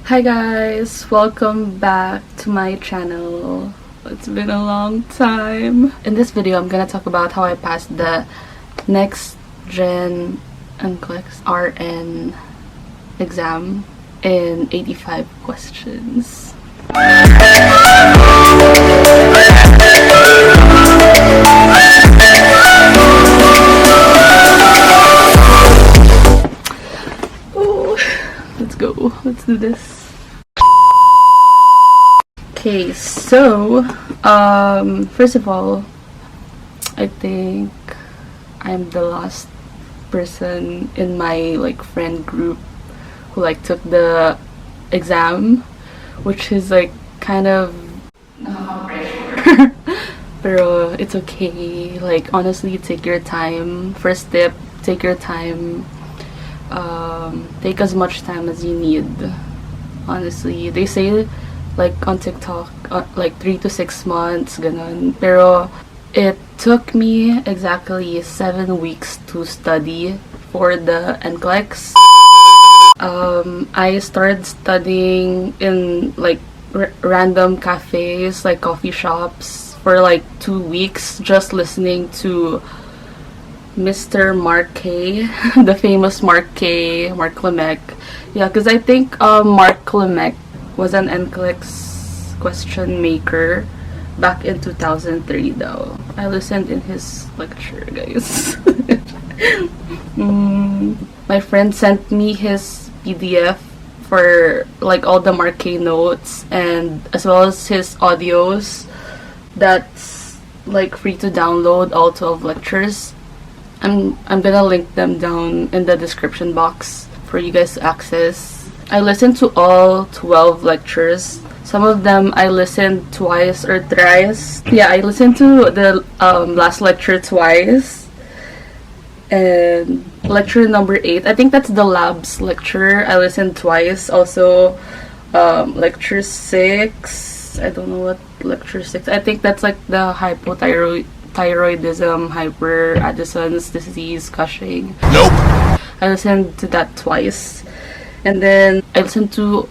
Hi guys, welcome back to my channel. It's been a long time. In this video, I'm gonna talk about how I passed the next gen NCLEX RN exam in 85 questions. Let's go. Let's do this. Okay, so first of all, I think I'm the last person in my friend group who took the exam, which is kind of pressure. Pero it's okay. Honestly, take your time. First step, take your time. Take as much time as you need. Honestly, they say on TikTok 3 to 6 months ganon, pero it took me exactly 7 weeks to study for the NCLEX. I started studying in random cafes, coffee shops, for 2 weeks, just listening to Mr. Mark K, the famous Mark Klimek. Yeah, because I think Mark Klimek was an NCLEX question maker back in 2003 though. I listened in his lecture, guys. My friend sent me his PDF for all the Mark K notes, and as well as his audios that's free to download, all 12 lectures. I'm gonna link them down in the description box for you guys to access. I listened to all 12 lectures. Some of them I listened twice or thrice. Yeah, I listened to the last lecture twice. And lecture number 8, I think that's the labs lecture, I listened twice. Also, lecture 6, I don't know what lecture 6, I think that's the hypothyroidism, hyper Addison's disease, Cushing. Nope. I listened to that twice, and then I listened to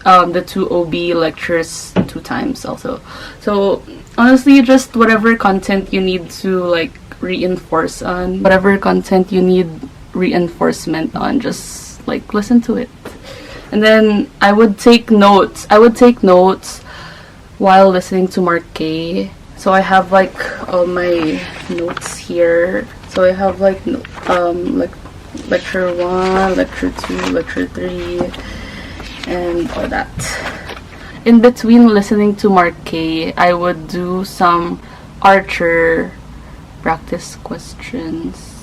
the 2 OB lectures 2 times also. So honestly, just whatever content you need to reinforce on, whatever content you need reinforcement on, just listen to it. And then I would take notes. While listening to Mark K. So I have all my notes here. So I have lecture 1, lecture 2, lecture 3, and all that. In between listening to Mark K, I would do some Archer practice questions.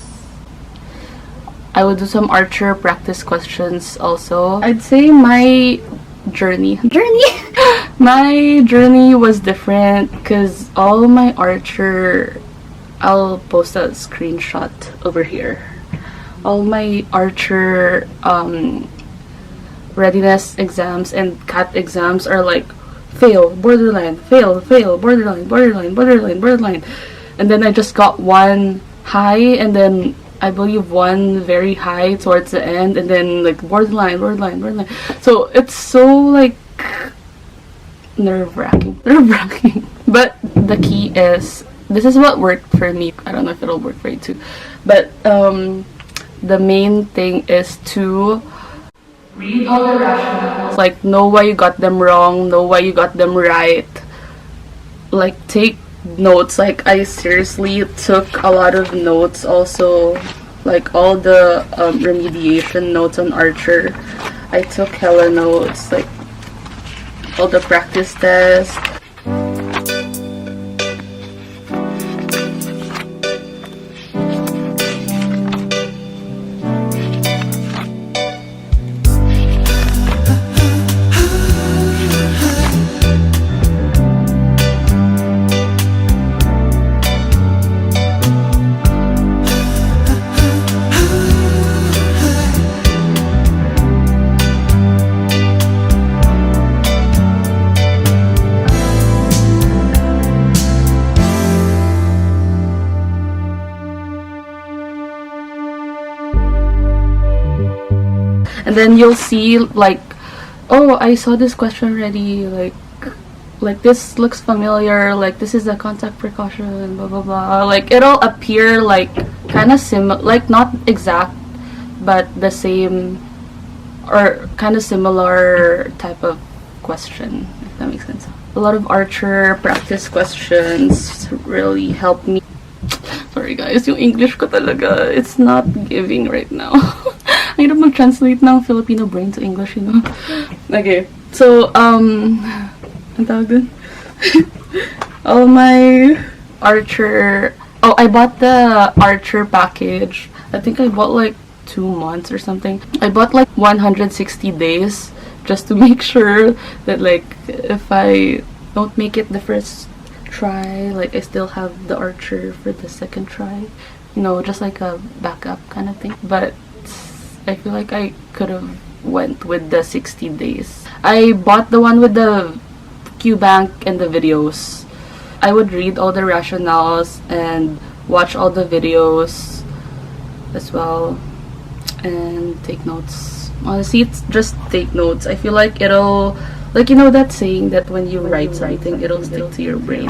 Also. I'd say my journey my journey was different because all my Archer, I'll post a screenshot over here. All my Archer readiness exams and CAT exams are fail, borderline, fail, borderline. And then I just got one high, and then I believe one very high towards the end, and then borderline. So it's so nerve-wracking. But the key is, this is what worked for me. I don't know if it'll work for you too, but the main thing is to read all the rationales, know why you got them wrong, know why you got them right, take notes. I seriously took a lot of notes also, all the remediation notes on Archer. I took hella notes, all the practice tests. And then you'll see oh, I saw this question already, like this looks familiar, like this is a contact precaution, blah blah blah. Like it'll appear like kind of similar, like not exact, but the same or kind of similar type of question, if that makes sense. A lot of Archer practice questions really help me. Sorry guys, yung English ko talaga, it's not giving right now. I hirap mag-translate ng Filipino brain to English, you know? Okay, so, ang tawag dun? All my Archer... Oh, I bought the Archer package. I think I bought like 2 months or something. I bought like 160 days just to make sure that like if I don't make it the first try, like I still have the Archer for the second try, you know, just like a backup kind of thing. But I feel like I could have went with the 60 days. I bought the one with the QBank and the videos. I would read all the rationales and watch all the videos as well and take notes. Honestly, it's just take notes. I feel like it'll, like, you know that saying that when you write something, it'll stick to your brain.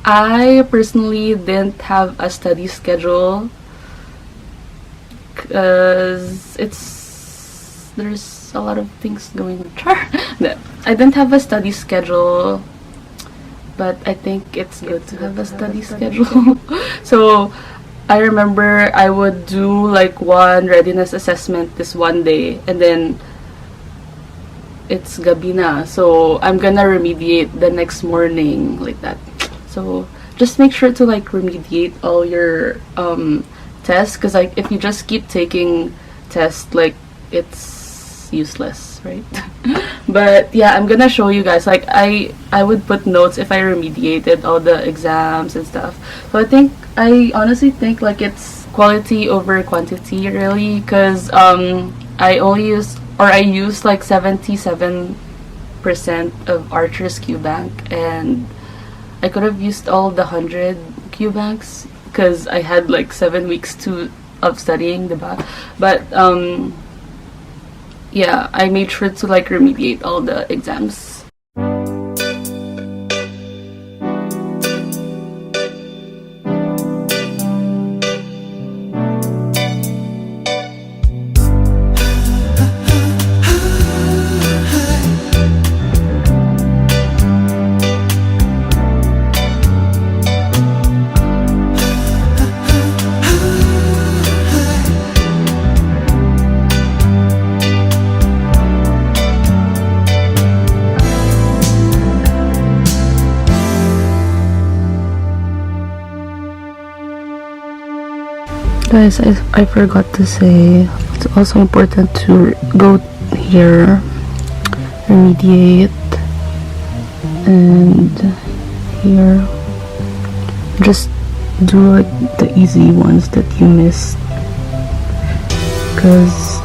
I personally didn't have a study schedule because there's a lot of things going on. I didn't have a study schedule, but I think it's good to have a study schedule. So I remember I would do like one readiness assessment this one day, and then it's gabi na, so I'm gonna remediate the next morning, like that. So just make sure to like remediate all your tests, because like if you just keep taking tests, like it's useless, right? But yeah, I'm gonna show you guys, like I would put notes if I remediated all the exams and stuff. So I honestly think like it's quality over quantity, really, because I used like 77% of Archer's QBank, and I could have used all the 100 QBanks because I had like 7 weeks of studying, diba? But yeah, I made sure to like remediate all the exams. Guys, I forgot to say, it's also important to go here, remediate, and here, just do like the easy ones that you missed, because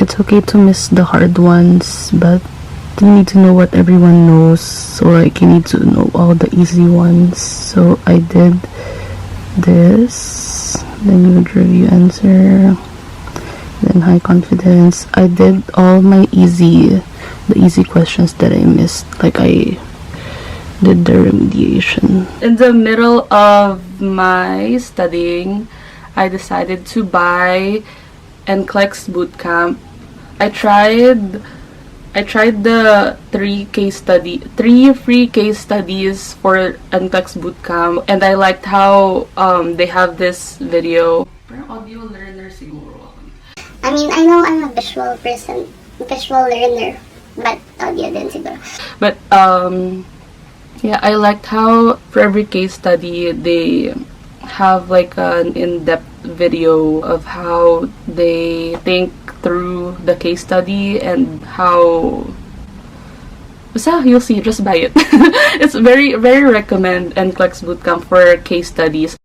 it's okay to miss the hard ones, but you need to know what everyone knows, so like you need to know all the easy ones. So I did this, then you would review answer, then high confidence. I did all my the easy questions that I missed, like I did the remediation. In the middle of my studying, I decided to buy NCLEX Bootcamp. I tried the 3 free case studies for NCLEX Bootcamp, and I liked how they have this video. Audio learner siguro. I mean, I know I'm a visual learner, but audio din siguro. But yeah, I liked how for every case study they have like an in-depth video of how they think through the case study and how you'll see, just buy it. It's very recommend NCLEX Bootcamp for case studies.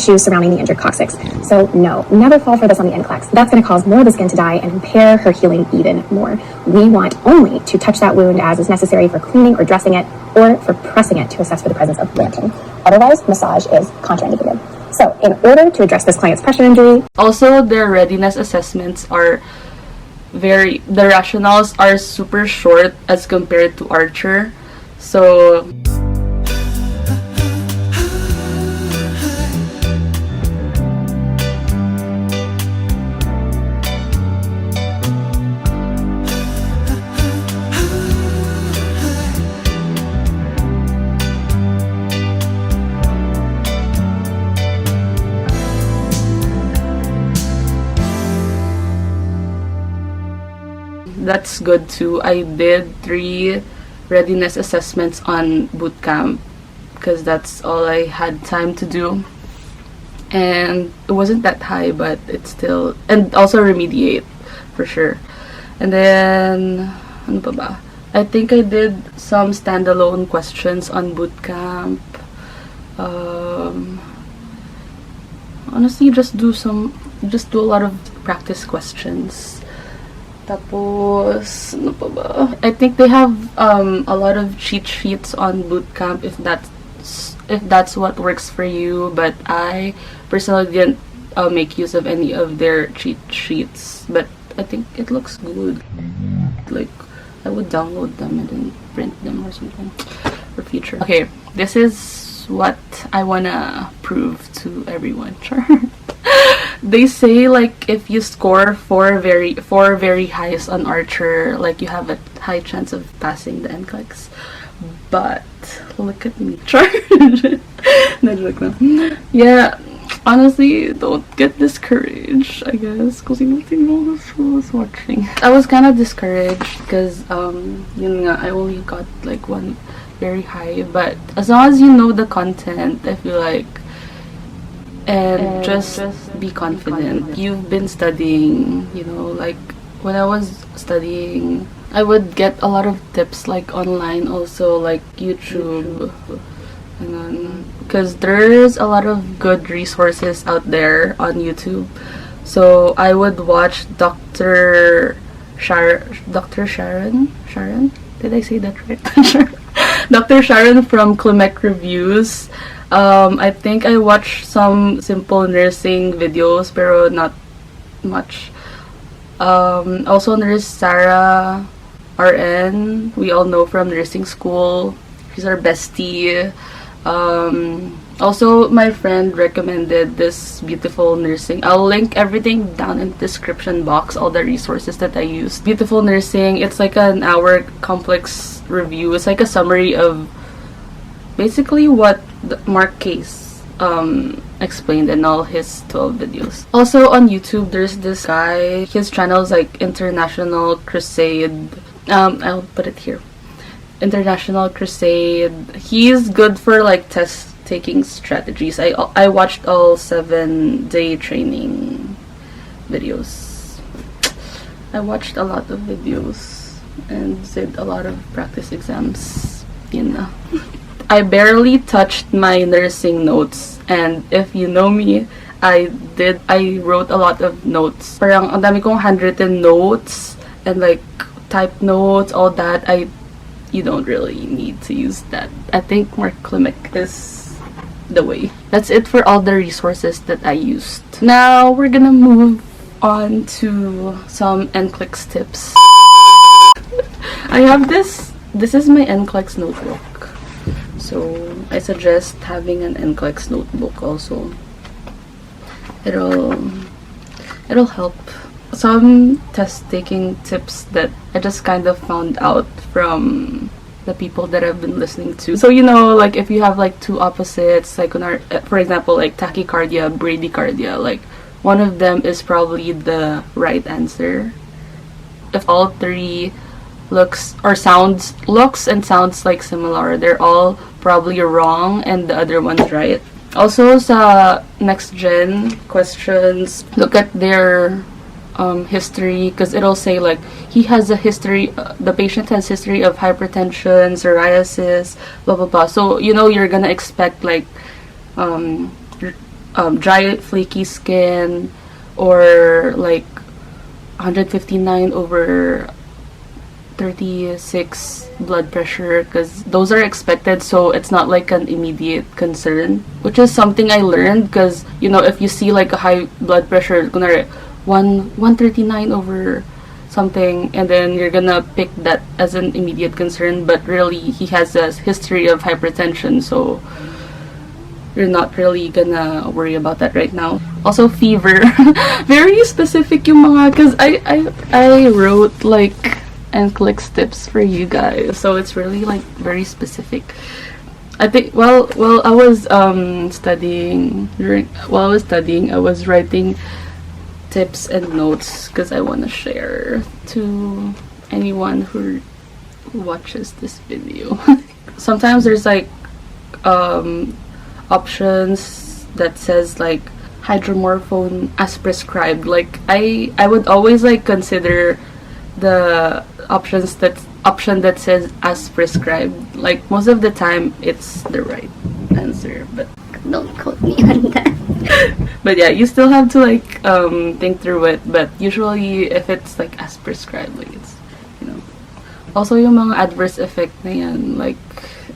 tissues surrounding the injured coccyx. So no, never fall for this on the NCLEX. That's going to cause more of the skin to die and impair her healing even more. We want only to touch that wound as is necessary for cleaning or dressing it, or for pressing it to assess for the presence of blanching. Otherwise, massage is contraindicated. So in order to address this client's pressure injury... Also, their readiness assessments are the rationales are super short as compared to Archer. So that's good too. I did 3 readiness assessments on Bootcamp because that's all I had time to do, and it wasn't that high, but it's still, and also remediate for sure. And then ano pa ba? I think I did some standalone questions on Bootcamp. Honestly, just do a lot of practice questions. Tapos, ano pa ba? I think they have a lot of cheat sheets on Bootcamp if that's what works for you. But I personally didn't make use of any of their cheat sheets. But I think it looks good. Like, I would download them and then print them or something for future. Okay, this is what I wanna prove to everyone. Sure. They say like if you score four very highs on Archer, like you have a high chance of passing the NCLEX. But look at me, yeah. Honestly, don't get discouraged, I guess, because who was watching. I was kind of discouraged because I only got like one very high, but as long as you know the content, I feel like, and just be confident. You've been studying, like when I was studying, I would get a lot of tips like online, also like YouTube, and then because there's a lot of good resources out there on YouTube. So I would watch Dr. Sharon. Did I say that right? Dr. Sharon from Klimek Reviews. I think I watched some simple nursing videos, pero not much. Also, Nurse Sarah, RN, we all know from nursing school. She's our bestie. Also, my friend recommended this beautiful nursing. I'll link everything down in the description box, all the resources that I used. Beautiful nursing, it's like an hour complex review. It's like a summary of basically what Mark Case explained in all his 12 videos. Also on YouTube, there's this guy. His channel is like International Crusade. I'll put it here. International Crusade. He's good for like test taking strategies. I watched all 7-day training videos. I watched a lot of videos and did a lot of practice exams. I barely touched my nursing notes, and if you know me, I wrote a lot of notes. Parang ang dami kong handwritten notes and like type notes, all that. You don't really need to use that. I think Mark Klimek is the way. That's it for all the resources that I used. Now we're gonna move on to some NCLEX tips. I have this is my NCLEX notebook. So I suggest having an NCLEX notebook also. It'll help. Some test taking tips that I just kind of found out from the people that I've been listening to. So like if you have like two opposites, like for example like tachycardia, bradycardia, like one of them is probably the right answer. If all three looks and sounds like similar, they're all probably wrong and the other one's right. Also sa next gen questions, look at their history, because it'll say like he has a history, the patient has history of hypertension, psoriasis, blah blah blah. So you're gonna expect like dry flaky skin, or like 159 over 36 blood pressure, because those are expected, so it's not like an immediate concern, which is something I learned. Because if you see like a high blood pressure, kunwari 139 over something, and then you're gonna pick that as an immediate concern, but really he has a history of hypertension, so you're not really gonna worry about that right now. Also, fever. Very specific yung mga, because I wrote like NCLEX tips for you guys, so it's really like very specific. I think while I was studying, I was writing tips and notes because I want to share to anyone who watches this video. Sometimes there's like options that says like hydromorphone as prescribed. Like I would always like consider the option that says as prescribed. Like most of the time it's the right answer, but Don't quote me on that. but yeah, you still have to like think through it. But usually if it's like as prescribed, like it's also yung mga adverse effect na yan, like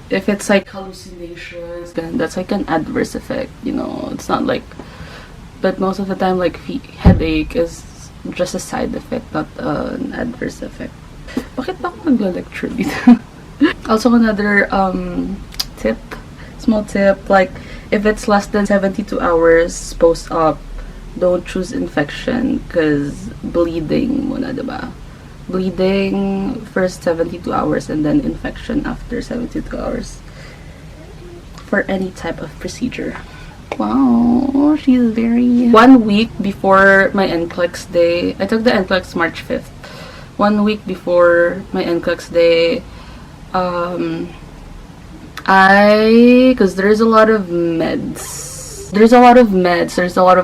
if it's like hallucinations, then that's like an adverse effect, it's not like, but most of the time like headache is just a side effect, not an adverse effect. Bakit ba ako nagla-lecture dito? Also another small tip, like if it's less than 72 hours post-op, don't choose infection, because bleeding muna, diba? Bleeding first 72 hours and then infection after 72 hours for any type of procedure. Wow, she's very... 1 week before my NCLEX day, I took the NCLEX March 5th. 1 week before my NCLEX day, because there's a lot of meds. There's a lot of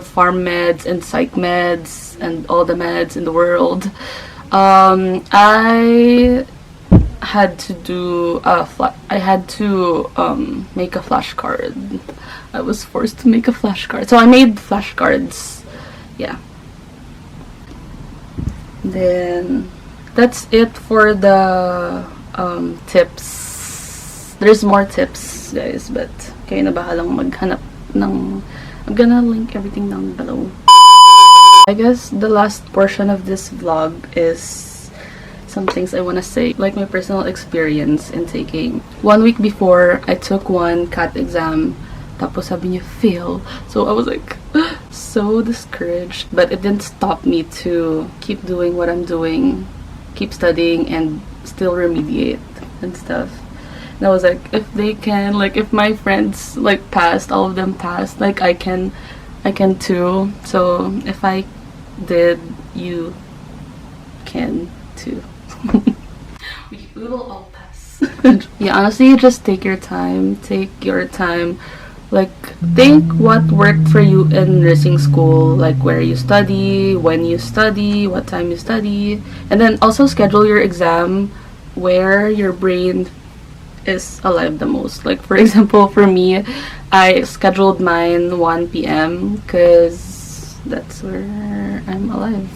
pharm meds and psych meds and all the meds in the world. I had to do make a flashcard. I was forced to make a flashcard, so I made flashcards. Yeah. Then that's it for the tips. There's more tips, guys, but kayo na bahalang maghanap ng... I'm gonna link everything down below. I guess the last portion of this vlog is some things I want to say, like my personal experience in taking. 1 week before, I took one CAT exam, tapos sabi niya fail. So I was like so discouraged, but it didn't stop me to keep doing what I'm doing, keep studying, and still remediate and stuff. And I was like, if they can, like if my friends like passed, all of them passed, like I can too. So if I did, you can too. we will all pass. Yeah, honestly, just take your time. Like, think what worked for you in nursing school, like where you study, when you study, what time you study, and then also schedule your exam where your brain is alive the most. Like for example, for me, I scheduled mine 1 p.m. because that's where I'm alive.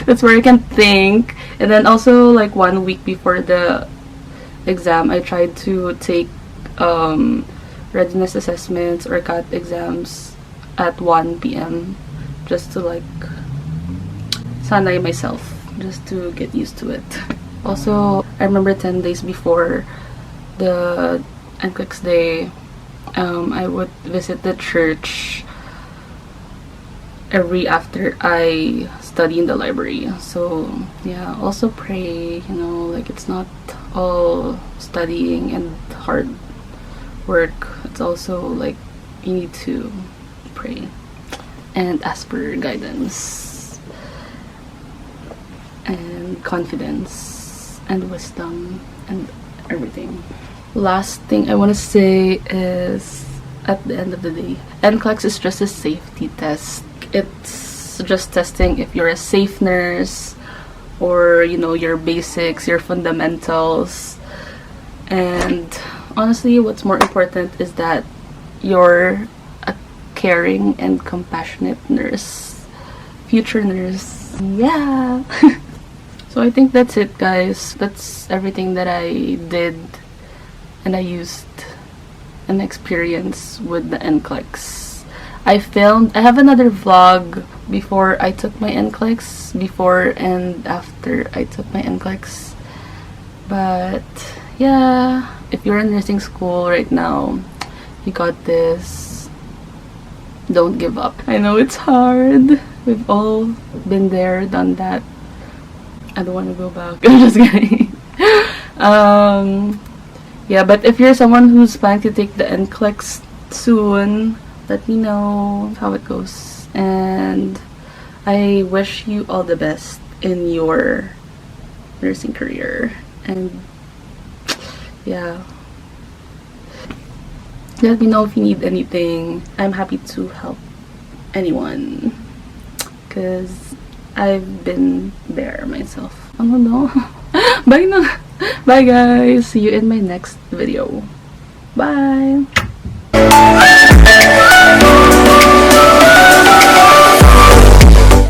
That's where I can think. And then also like 1 week before the exam, I tried to take readiness assessments or CAT exams at 1 p.m. just to like sanay myself, just to get used to it. Also, I remember 10 days before the NCLEX day, I would visit the church after I study in the library. So yeah, also pray, like it's not all studying and hard work. It's also like you need to pray and ask for guidance and confidence and wisdom and everything. Last thing I want to say is, at the end of the day, NCLEX is just a safety test. It's just testing if you're a safe nurse, or your basics, your fundamentals. And honestly, what's more important is that you're a caring and compassionate nurse, future nurse. Yeah. So I think that's it, guys. That's everything that I did and I used and experienced with the NCLEX. I have another vlog before I took my NCLEX, before and after I took my NCLEX. But yeah, if you're in nursing school right now, you got this. Don't give up. I know it's hard. We've all been there, done that. I don't want to go back. I'm just kidding. Yeah, but if you're someone who's planning to take the NCLEX soon, let me know how it goes. And I wish you all the best in your nursing career. And yeah, let me know if you need anything. I'm happy to help anyone, because I've been there myself. I don't know. Bye na. Bye guys. See you in my next video. Bye.